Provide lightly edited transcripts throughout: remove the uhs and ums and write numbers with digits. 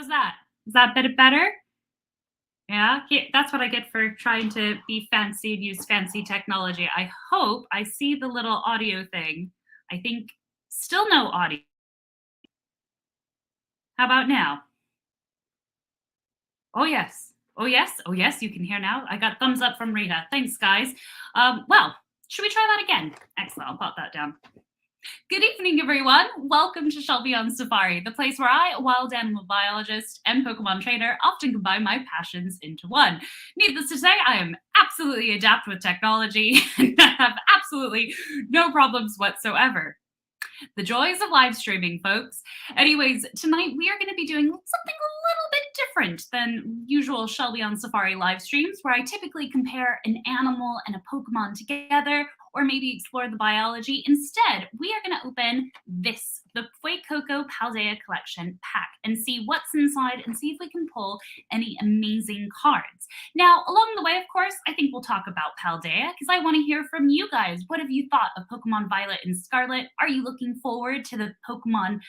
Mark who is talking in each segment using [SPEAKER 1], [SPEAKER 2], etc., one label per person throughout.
[SPEAKER 1] How's that? Is that a bit better? Yeah, that's what I get for trying to be fancy and use fancy technology. I hope I see the little audio thing. I think still no audio. How about now? Oh, yes. Oh, yes. Oh, yes. You can hear now. I got thumbs up from Rita. Thanks, guys. Well, should we try that again? Excellent. I'll pop that down. Good evening, everyone. Welcome to Shelby on Safari, the place where I, a wild animal biologist and Pokemon trainer, often combine my passions into one. Needless to say, I am absolutely adept with technology and I have absolutely no problems whatsoever. The joys of live streaming, folks. Anyways, tonight we are going to be doing something a little bit different than usual Shelby on Safari live streams, where I typically compare an animal and a Pokemon together, or maybe explore the biology. Instead, we are going to open this, the Fuecoco Paldea Collection pack, and see what's inside and see if we can pull any amazing cards. Now, along the way, of course, I think we'll talk about Paldea, because I want to hear from you guys. What have you thought of Pokemon Violet and Scarlet? Are you looking forward to the Pokemon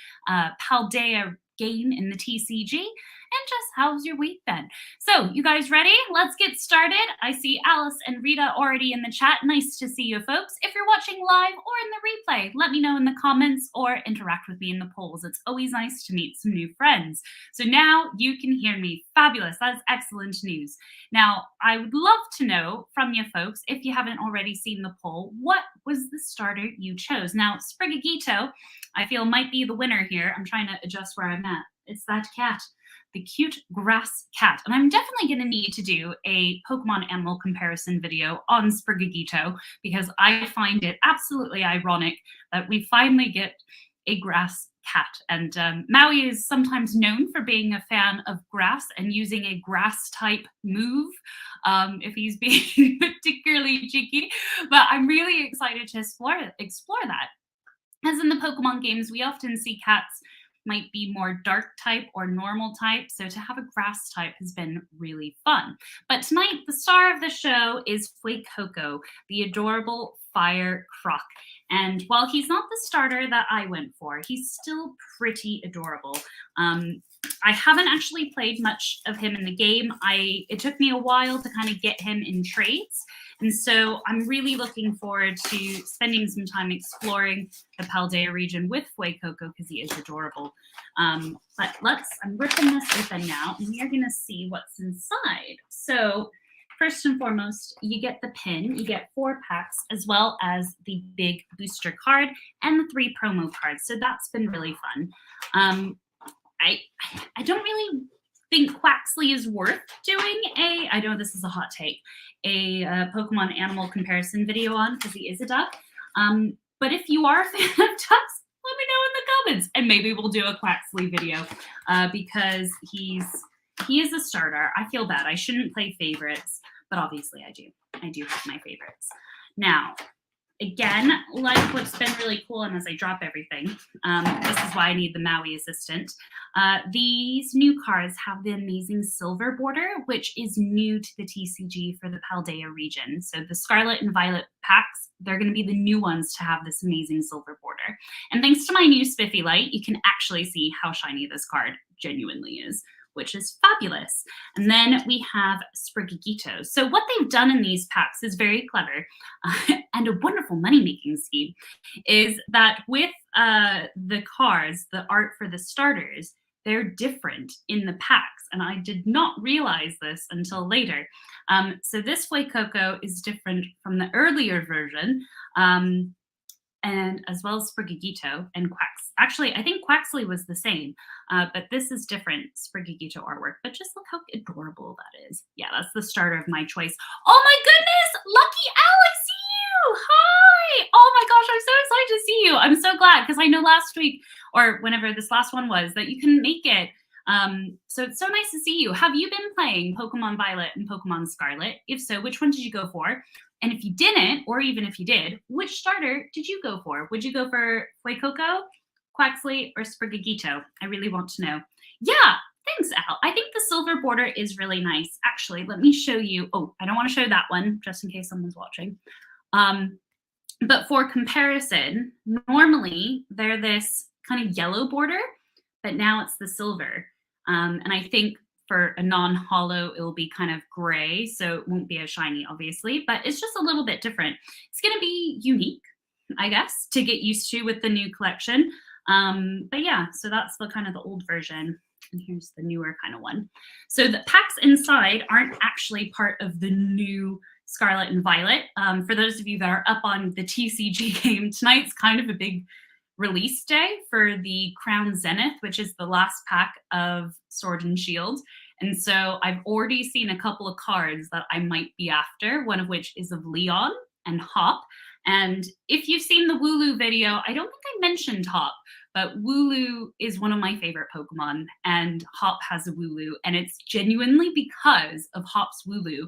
[SPEAKER 1] Paldea game in the TCG? And just how's your week been? So, you guys ready? Let's get started. I see Alice and Rita already in the chat. Nice to see you, folks. If you're watching live or in the replay, let me know in the comments or interact with me in the polls. It's always nice to meet some new friends. So now you can hear me. Fabulous. That's excellent news. Now, I would love to know from you folks, if you haven't already seen the poll, what was the starter you chose? Now, Sprigagito, I feel might be the winner here. I'm trying to adjust where I'm at. It's that cat. The cute grass cat. And I'm definitely going to need to do a Pokemon animal comparison video on Sprigagito, because I find it absolutely ironic that we finally get a grass cat. And Maui is sometimes known for being a fan of grass and using a grass type move if he's being particularly cheeky. But I'm really excited to explore that. As in the Pokemon games, we often see cats might be more dark type or normal type. So to have a grass type has been really fun. But tonight, the star of the show is Fuecoco, the adorable fire croc. And while he's not the starter that I went for, he's still pretty adorable. I haven't actually played much of him in the game. It took me a while to kind of get him in trades. And so I'm really looking forward to spending some time exploring the Paldea region with Fuecoco, because he is adorable. But I'm ripping this open now, and we are going to see what's inside. So first and foremost, you get the pin. You get 4 packs, as well as the big booster card and the 3 promo cards. So that's been really fun. I don't really think Quaxley is worth doing I know this is a hot take, a Pokemon animal comparison video on, because he is a duck. But if you are a fan of ducks, let me know in the comments, and maybe we'll do a Quaxley video because he is a starter. I feel bad. I shouldn't play favorites, but obviously I do. I do have my favorites. Now, again, like what's been really cool, and as I drop everything, this is why I need the Maui assistant. These new cards have the amazing silver border, which is new to the TCG for the Paldea region. So the Scarlet and Violet packs, they're going to be the new ones to have this amazing silver border. And thanks to my new Spiffy light, you can actually see how shiny this card genuinely is, which is fabulous. And then we have Sprigagito. So what they've done in these packs is very clever and a wonderful money-making scheme, is that with the cards, the art for the starters, they're different in the packs. And I did not realize this until later. So this Fuecoco is different from the earlier version, and as well as Sprigagito and Quax. Actually, I think Quaxley was the same, but this is different Sprigagito artwork. But just look how adorable that is. Yeah, that's the starter of my choice. Oh my goodness! Lucky Al, I see you! Hi! Oh my gosh, I'm so excited to see you. I'm so glad, because I know last week, or whenever this last one was, that you couldn't make it. So it's so nice to see you. Have you been playing Pokemon Violet and Pokemon Scarlet? If so, which one did you go for? And if you didn't, or even if you did, which starter did you go for? Would you go for Fuecoco, Quaxley, or Sprigagito? I really want to know. Yeah, thanks, Al. I think the silver border is really nice. Actually, let me show you. Oh, I don't want to show that one, just in case someone's watching. But for comparison, normally they're this kind of yellow border, but now it's the silver. And I think for a non-holo, it'll be kind of gray, so it won't be as shiny, obviously, but it's just a little bit different. It's going to be unique, I guess, to get used to with the new collection. But yeah, so that's the kind of the old version. And here's the newer kind of one. So the packs inside aren't actually part of the new Scarlet and Violet. For those of you that are up on the TCG game, tonight's kind of a big release day for the Crown Zenith, which is the last pack of Sword and Shield. And so I've already seen a couple of cards that I might be after, one of which is of Leon and Hop. And if you've seen the Wooloo video, I don't think I mentioned Hop, but Wooloo is one of my favorite Pokemon, and Hop has a Wooloo, and it's genuinely because of Hop's Wooloo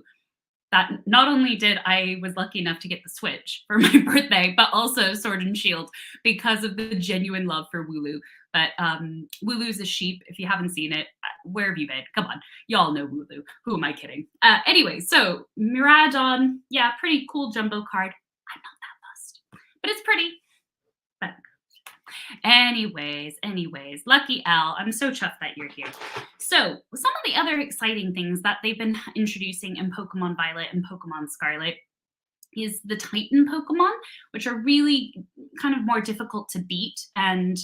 [SPEAKER 1] that not only did I was lucky enough to get the Switch for my birthday, but also Sword and Shield because of the genuine love for Wooloo. But Wooloo's a sheep. If you haven't seen it, where have you been? Come on, y'all know Wooloo. Who am I kidding? Anyway, so Miraidon, yeah, pretty cool jumbo card. I'm not that fussed, but it's pretty. But anyways, Lucky Al, I'm so chuffed that you're here. So some of the other exciting things that they've been introducing in Pokemon Violet and Pokemon Scarlet is the Titan Pokemon, which are really kind of more difficult to beat. And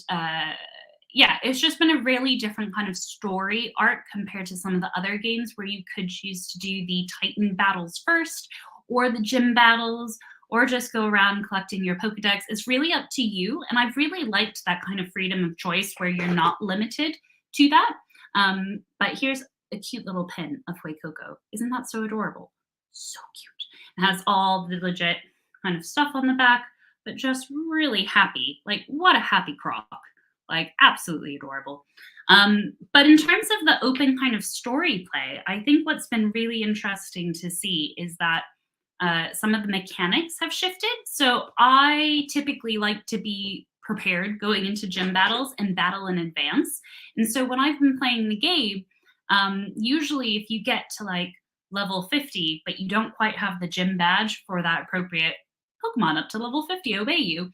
[SPEAKER 1] yeah, it's just been a really different kind of story arc compared to some of the other games where you could choose to do the Titan battles first or the gym battles, or just go around collecting your Pokedex. It's really up to you. And I've really liked that kind of freedom of choice where you're not limited to that. But here's a cute little pin of Fuecoco. Isn't that so adorable? So cute. It has all the legit kind of stuff on the back, but just really happy. Like, what a happy croc. Like, absolutely adorable. But in terms of the open kind of story play, I think what's been really interesting to see is that some of the mechanics have shifted. So I typically like to be prepared going into gym battles and battle in advance. And so when I've been playing the game, usually if you get to like level 50, but you don't quite have the gym badge for that appropriate Pokemon up to level 50 obey you,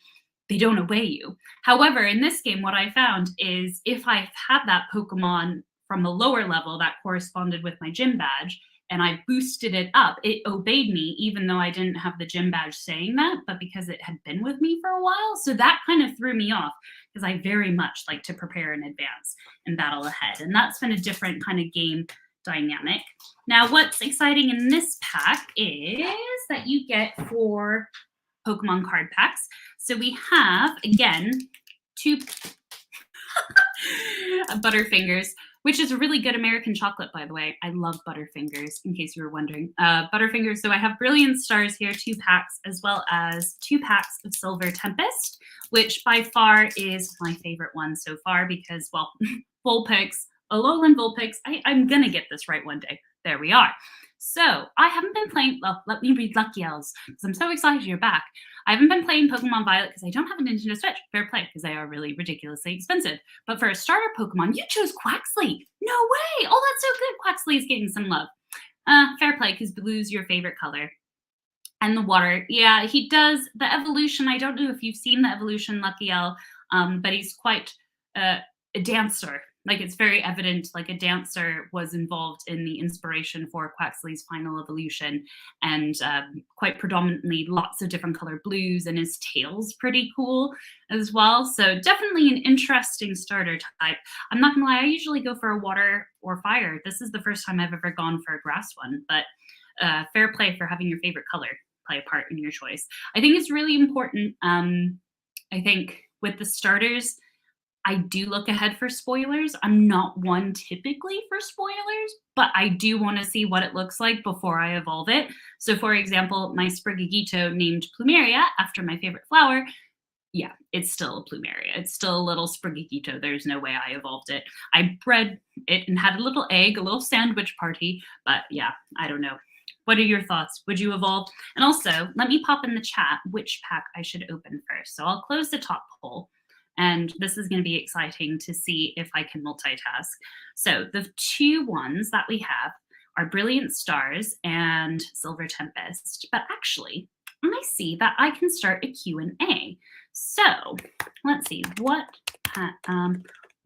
[SPEAKER 1] they don't obey you. However, in this game, what I found is if I had that Pokemon from a lower level that corresponded with my gym badge, and I boosted it up, it obeyed me, even though I didn't have the gym badge saying that, but because it had been with me for a while. So that kind of threw me off because I very much like to prepare in advance and battle ahead. And that's been a different kind of game dynamic. Now, what's exciting in this pack is that you get 4 Pokemon card packs. So we have, again, 2 Butterfingers, which is a really good American chocolate, by the way. I love Butterfingers, in case you were wondering. Butterfingers, so I have Brilliant Stars here, 2 packs, as well as 2 packs of Silver Tempest, which by far is my favorite one so far because, well, Vulpix, Alolan Vulpix, I'm going to get this right one day. There we are. So I haven't been playing, well, let me read Lucky Elves, because I'm so excited you're back. I haven't been playing Pokemon Violet because I don't have a Nintendo Switch. Fair play, because they are really ridiculously expensive. But for a starter Pokemon, you chose Quaxly. No way! Oh, that's so good. Quaxly is getting some love. Fair play, because blue's your favorite color. And the water, yeah, he does. The evolution, I don't know if you've seen the evolution, Lucky L, but he's quite a dancer. Like, it's very evident, like, a dancer was involved in the inspiration for Quaxly's final evolution, and quite predominantly lots of different color blues, and his tail's pretty cool as well. So definitely an interesting starter type. I'm not gonna lie, I usually go for a water or fire. This is the first time I've ever gone for a grass one, but fair play for having your favorite color play a part in your choice. I think it's really important. I think with the starters, I do look ahead for spoilers. I'm not one typically for spoilers, but I do want to see what it looks like before I evolve it. So for example, my Sprigagito named Plumeria after my favorite flower, yeah, it's still a Plumeria. It's still a little Sprigagito. There's no way I evolved it. I bred it and had a little egg, a little sandwich party, but yeah, I don't know. What are your thoughts? Would you evolve? And also, let me pop in the chat which pack I should open first. So I'll close the top poll. And this is going to be exciting to see if I can multitask. So the 2 ones that we have are Brilliant Stars and Silver Tempest. But actually, I see that I can start a Q&A. So let's see, what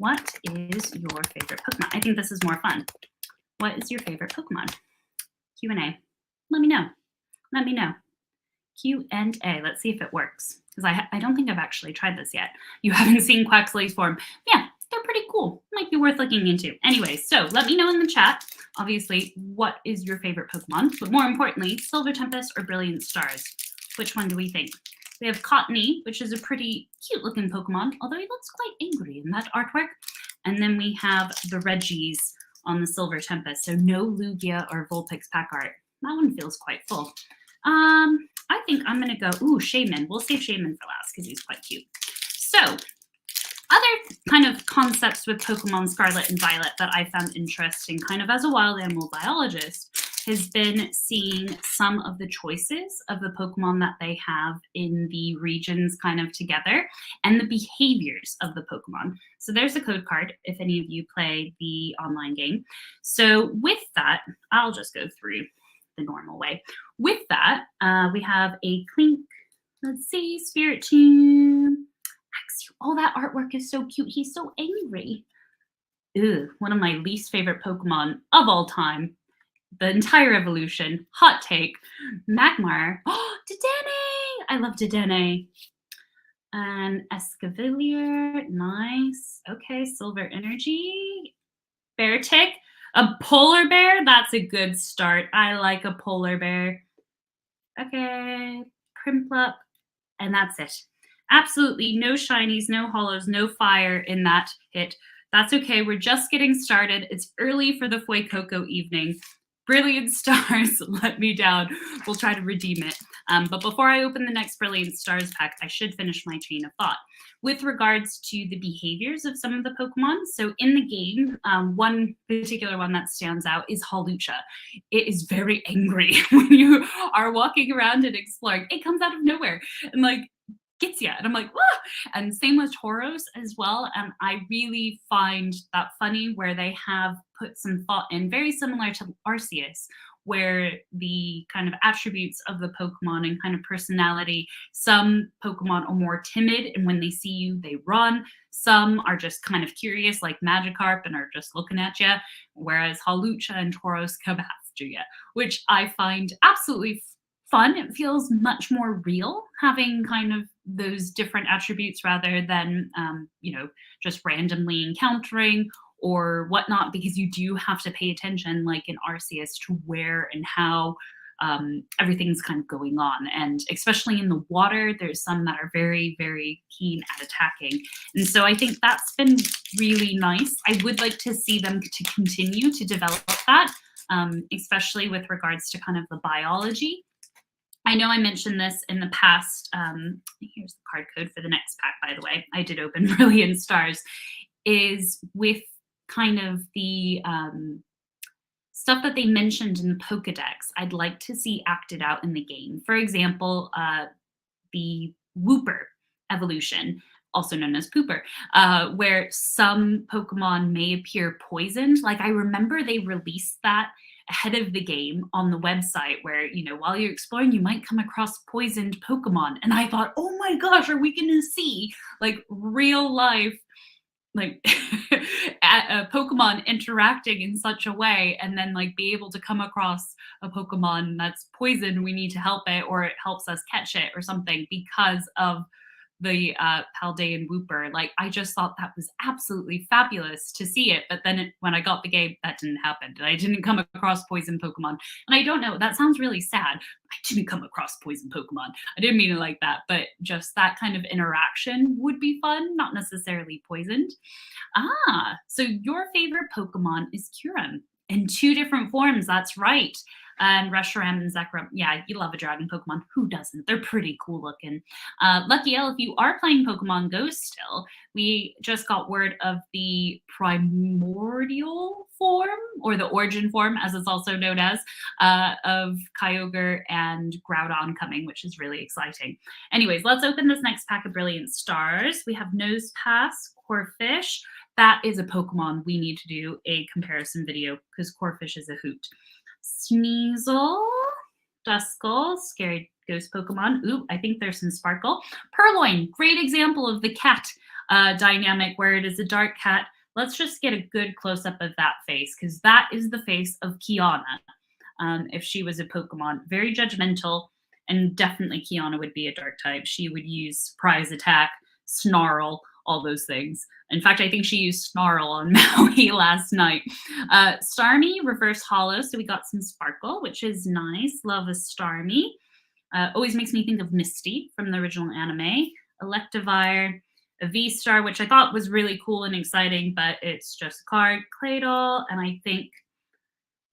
[SPEAKER 1] What is your favorite Pokemon? I think this is more fun. What is your favorite Pokemon? Q&A. Let me know. Let me know. Q&A. Let's see if it works. Because I don't think I've actually tried this yet. You haven't seen Quaxley's form. Yeah, they're pretty cool. Might be worth looking into. Anyway, so let me know in the chat, obviously, what is your favorite Pokemon? But more importantly, Silver Tempest or Brilliant Stars? Which one do we think? We have Cottony, which is a pretty cute looking Pokemon, although he looks quite angry in that artwork. And then we have the Reggies on the Silver Tempest. So no Lugia or Vulpix pack art. That one feels quite full. I think I'm going to go, Shaman. We'll save Shaman for last because he's quite cute. So other kind of concepts with Pokemon Scarlet and Violet that I found interesting kind of as a wild animal biologist has been seeing some of the choices of the Pokemon that they have in the regions kind of together and the behaviors of the Pokemon. So there's a code card if any of you play the online game. So with that, I'll just go through the normal way. With that, we have a Clink, let's see, Spiritomb, Axew. Oh, that artwork is so cute. He's so angry. Ugh, one of my least favorite Pokemon of all time. The entire evolution. Hot take. Magmar. Oh, Dedenne! I love Dedenne. And Escavalier. Nice. Okay, Silver Energy. Beartic. A polar bear? That's a good start. I like a polar bear. Okay, Primplup, and that's it. Absolutely no shinies, no hollows, no fire in that hit. That's okay. We're just getting started. It's early for the Fuecoco evening. Brilliant Stars let me down. We'll try to redeem it. But before I open the next Brilliant Stars pack, I should finish my chain of thought. With regards to the behaviors of some of the Pokemon, so in the game, one particular one that stands out is Hawlucha. It is very angry when you are walking around and exploring. It comes out of nowhere and like gets you. And I'm like, ah! And same with Tauros as well. And I really find that funny where they have put some thought in, very similar to Arceus, where the kind of attributes of the Pokemon and kind of personality, some Pokemon are more timid and when they see you, they run. Some are just kind of curious like Magikarp and are just looking at you, whereas Hawlucha and Tauros come after you, which I find absolutely fun. It feels much more real having kind of those different attributes rather than, just randomly encountering or whatnot, because you do have to pay attention, like in Arceus, to where and how everything's kind of going on. And especially in the water, there's some that are very, very keen at attacking. And so I think that's been really nice. I would like to see them to continue to develop that, especially with regards to kind of the biology. I know I mentioned this in the past. Here's the card code for the next pack, by the way. I did open Brilliant Stars. Is with kind of the stuff that they mentioned in the Pokedex, I'd like to see acted out in the game. For example, the Wooper evolution, also known as Pooper, where some Pokemon may appear poisoned. Like I remember they released that ahead of the game on the website where, while you're exploring, you might come across poisoned Pokemon. And I thought, oh my gosh, are we going to see like real life, like a Pokemon interacting in such a way and then like be able to come across a Pokemon that's poisoned, we need to help it, or it helps us catch it or something because of the Paldean Wooper. Like I just thought that was absolutely fabulous to see it, but then when I got the game, that didn't happen. I didn't come across poison Pokemon, and I don't know, that sounds really sad. I didn't come across poison Pokemon. I didn't mean it like that, but just that kind of interaction would be fun, not necessarily poisoned. So your favorite Pokemon is Kyurem in 2 different forms. That's right. And Reshiram and Zekrom. Yeah, you love a dragon Pokemon. Who doesn't? They're pretty cool looking. Lucky L, if you are playing Pokemon Go still, we just got word of the primordial form, or the origin form, as it's also known as, of Kyogre and Groudon coming, which is really exciting. Anyways, let's open this next pack of Brilliant Stars. We have Nosepass, Corphish. That is a Pokemon we need to do a comparison video because Corphish is a hoot. Sneasel, Duskull, scary ghost Pokemon. Ooh, I think there's some Sparkle. Purloin, great example of the cat dynamic where it is a dark cat. Let's just get a good close up of that face because that is the face of Kiana. If she was a Pokemon, very judgmental, and definitely Kiana would be a dark type. She would use surprise attack, snarl, all those things. In fact, I think she used snarl on Maui last night. Starmie, reverse hollow, so we got some sparkle, which is nice. Love a Starmie. Always makes me think of Misty from the original anime. Electivire, a V-Star, which I thought was really cool and exciting, but it's just a card. Claydol, and I think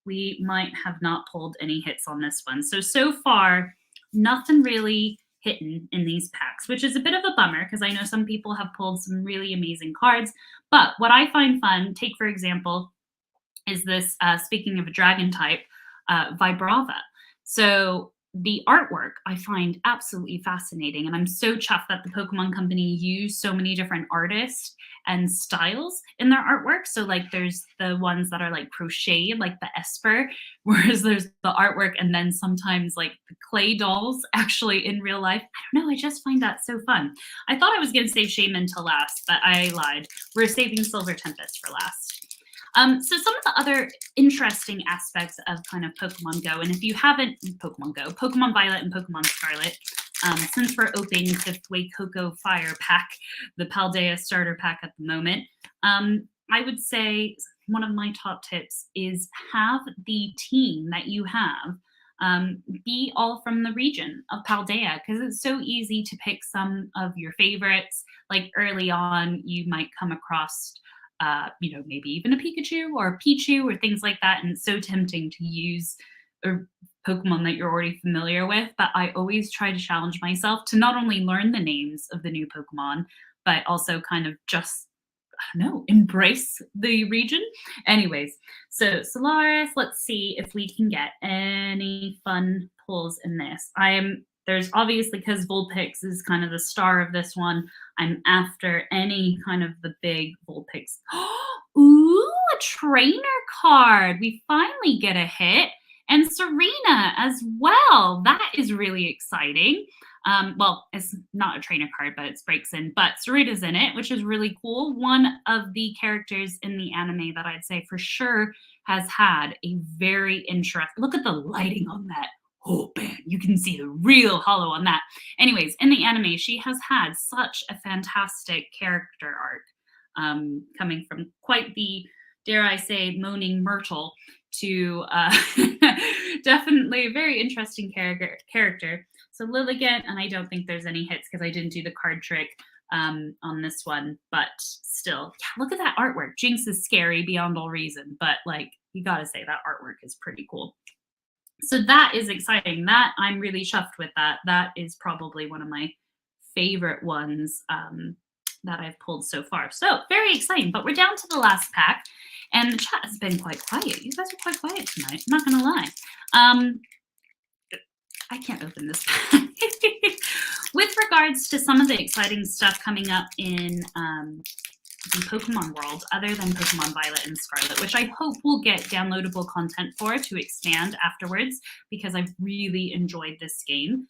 [SPEAKER 1] we might have not pulled any hits on this one. So far, nothing really hidden in these packs, which is a bit of a bummer because I know some people have pulled some really amazing cards. But what I find fun, take for example, is this, speaking of a dragon type, Vibrava. So the artwork I find absolutely fascinating, and I'm so chuffed that the Pokemon Company used so many different artists and styles in their artwork. So like there's the ones that are like crocheted, like the Esper, whereas there's the artwork and then sometimes like the clay dolls actually in real life. I don't know, I just find that so fun. I thought I was going to save Shaman to last, but I lied. We're saving Silver Tempest for last. So some of the other interesting aspects of kind of Pokemon Go, and if you haven't, Pokemon Violet and Pokemon Scarlet, since we're opening the Fuecoco Fire pack, the Paldea starter pack at the moment, I would say one of my top tips is have the team that you have be all from the region of Paldea, because it's so easy to pick some of your favorites. Like early on, you might come across maybe even a Pikachu or a Pichu or things like that. And it's so tempting to use a Pokemon that you're already familiar with. But I always try to challenge myself to not only learn the names of the new Pokemon, but also kind of just, I don't know, embrace the region. Anyways, so Solaris, let's see if we can get any fun pulls in this. There's obviously, because Vulpix is kind of the star of this one, I'm after any kind of the big Vulpix. Ooh, a trainer card. We finally get a hit. And Serena as well. That is really exciting. Well, it's not a trainer card, but it's breaks in. But Serena's in it, which is really cool. One of the characters in the anime that I'd say for sure has had a very interesting... Look at the lighting on that. Oh, man, you can see the real hollow on that. Anyways, in the anime, she has had such a fantastic character arc, coming from quite the, dare I say, moaning Myrtle to definitely a very interesting character. So Lilligant, and I don't think there's any hits because I didn't do the card trick on this one, but still, yeah, look at that artwork. Jinx is scary beyond all reason, but like, you gotta say that artwork is pretty cool. So that is exciting. That I'm really chuffed with that. That is probably one of my favorite ones that I've pulled so far. So very exciting, but we're down to the last pack and the chat has been quite quiet. You guys are quite quiet tonight, I'm not gonna lie. I can't open this pack. With regards to some of the exciting stuff coming up in the Pokemon world, other than Pokemon Violet and Scarlet, which I hope we'll get downloadable content for to expand afterwards, because I've really enjoyed this game.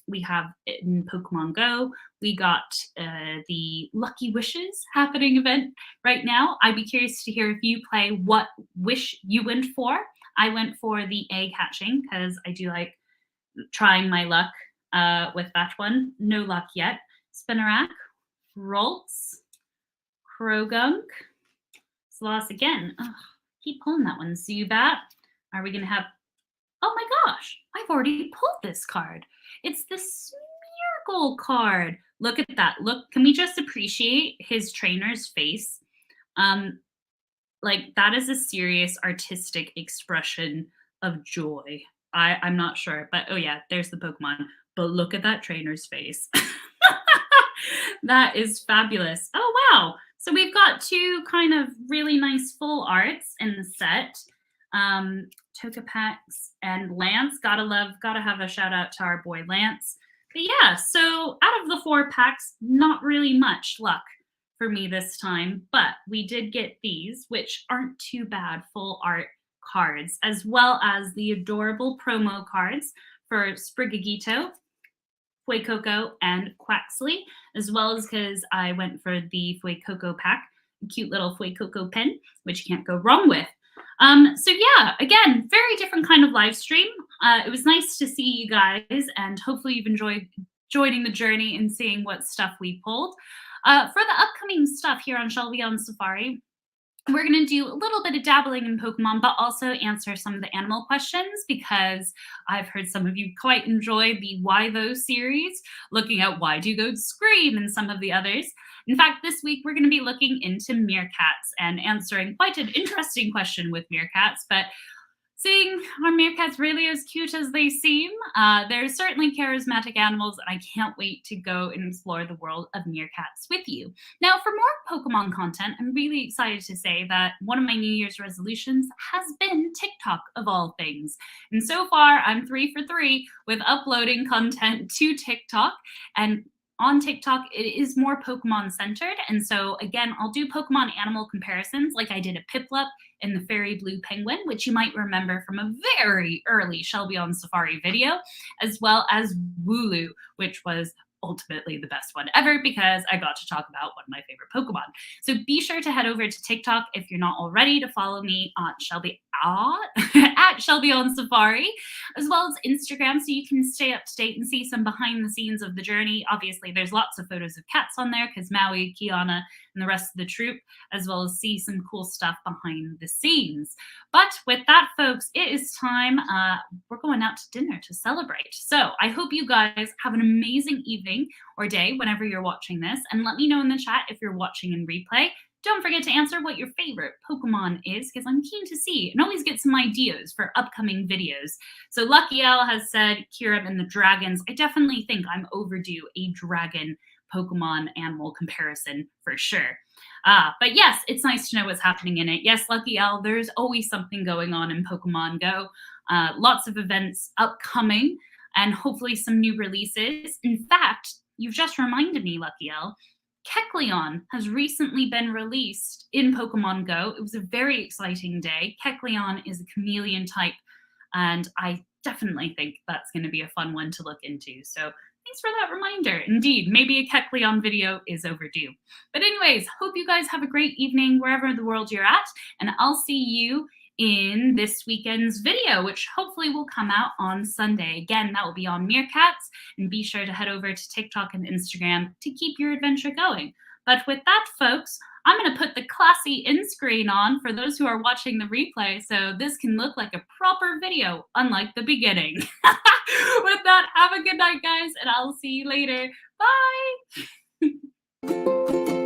[SPEAKER 1] We have in Pokemon Go, we got the Lucky Wishes happening event right now. I'd be curious to hear if you play what wish you went for. I went for the egg hatching because I do like trying my luck with that one. No luck yet. Spinarak, Roltz, Krogunk, Sloss again. Ugh, keep pulling that one. Zubat. Are we going to have... Oh my gosh, I've already pulled this card. It's the Smeargle card. Look at that. Look, can we just appreciate his trainer's face? Like, that is a serious artistic expression of joy. I'm not sure, but oh yeah, there's the Pokemon. But look at that trainer's face. That is fabulous. Oh, wow. So we've got two kind of really nice full arts in the set. Togepax and Lance. Gotta have a shout out to our boy Lance. But yeah, so out of the 4 packs, not really much luck for me this time, but we did get these, which aren't too bad, full art cards, as well as the adorable promo cards for Sprigagito, Fuecoco and Quaxley, as well as because I went for the Fuecoco pack, a cute little Fuecoco pen, which you can't go wrong with. So yeah, again, very different kind of live stream. It was nice to see you guys, and hopefully you've enjoyed joining the journey and seeing what stuff we pulled. For the upcoming stuff here on Shelby on Safari, we're going to do a little bit of dabbling in Pokemon, but also answer some of the animal questions, because I've heard some of you quite enjoy the Why Those series, looking at why do goats scream and some of the others. In fact, this week we're going to be looking into meerkats and answering quite an interesting question with meerkats, but seeing are meerkats really as cute as they seem? They're certainly charismatic animals, and I can't wait to go and explore the world of meerkats with you. Now, for more Pokemon content, I'm really excited to say that one of my New Year's resolutions has been TikTok, of all things. And so far, I'm 3 for 3 with uploading content to TikTok. And on TikTok, it is more Pokemon centered. And so again, I'll do Pokemon animal comparisons like I did a Piplup and the Fairy Blue Penguin, which you might remember from a very early Shelby on Safari video, as well as Wooloo, which was ultimately the best one ever because I got to talk about one of my favorite Pokemon. So be sure to head over to TikTok if you're not already to follow me on Shelby at Shelby on Safari, as well as Instagram, so you can stay up to date and see some behind the scenes of the journey. Obviously, there's lots of photos of cats on there because Maui, Kiana, and the rest of the troop, as well as see some cool stuff behind the scenes. But with that, folks, it is time. We're going out to dinner to celebrate. So I hope you guys have an amazing evening or day whenever you're watching this, and let me know in the chat if you're watching in replay. Don't forget to answer what your favorite Pokemon is, because I'm keen to see and always get some ideas for upcoming videos. So Lucky L has said Kira and the dragons. I definitely think I'm overdue a dragon Pokemon animal comparison for sure. But yes, it's nice to know what's happening in it. Yes, Lucky L, there's always something going on in Pokemon Go. Lots of events upcoming and hopefully some new releases. In fact, you've just reminded me, Lucky L, Kecleon has recently been released in Pokemon Go. It was a very exciting day. Kecleon is a chameleon type, and I definitely think that's going to be a fun one to look into. So thanks for that reminder. Indeed, maybe a Kecleon video is overdue. But anyways, hope you guys have a great evening wherever in the world you're at, and I'll see you in this weekend's video, which hopefully will come out on Sunday. Again, that will be on meerkats, and be sure to head over to TikTok and Instagram to keep your adventure going. But with that, folks, I'm going to put the classy end screen on for those who are watching the replay, so this can look like a proper video, unlike the beginning. With that, have a good night, guys, and I'll see you later. Bye!